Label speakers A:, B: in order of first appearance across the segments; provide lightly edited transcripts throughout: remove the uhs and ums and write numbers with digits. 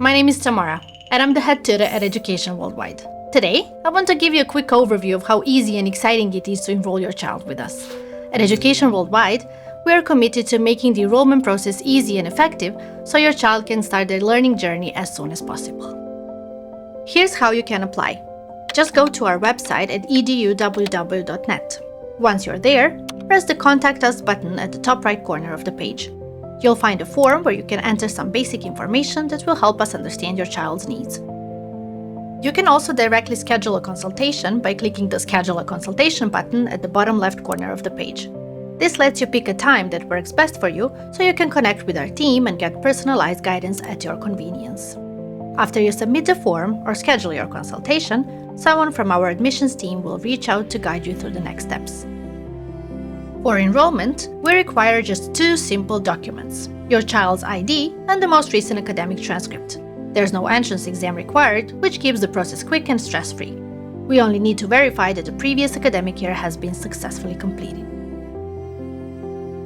A: my name is Tamara, and I'm the head tutor at Education Worldwide. Today, I want to give you a quick overview of how easy and exciting it is to enroll your child with us. At Education Worldwide, we are committed to making the enrollment process easy and effective so your child can start their learning journey as soon as possible. Here's how you can apply. Just go to our website at EduWW.net. Once you're there, press the Contact Us button at the top right corner of the page. You'll find a form where you can enter some basic information that will help us understand your child's needs. You can also directly schedule a consultation by clicking the Schedule a Consultation button at the bottom left corner of the page. This lets you pick a time that works best for you so you can connect with our team and get personalized guidance at your convenience. After you submit the form or schedule your consultation, someone from our admissions team will reach out to guide you through the next steps. For enrollment, we require just two simple documents: your child's ID and the most recent academic transcript. There's no entrance exam required, which keeps the process quick and stress-free. We only need to verify that the previous academic year has been successfully completed.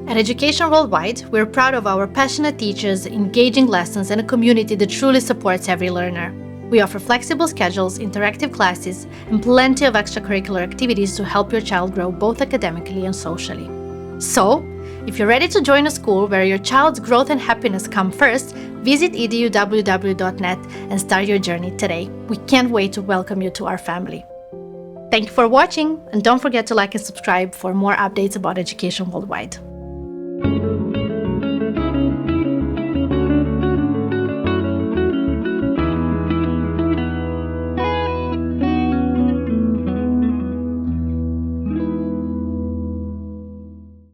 A: At Education Worldwide, we're proud of our passionate teachers, engaging lessons, and a community that truly supports every learner. We offer flexible schedules, interactive classes, and plenty of extracurricular activities to help your child grow both academically and socially. So, if you're ready to join a school where your child's growth and happiness come first, visit EduWW.net and start your journey today. We can't wait to welcome you to our family. Thank you for watching, and don't forget to like and subscribe for more updates about Education Worldwide.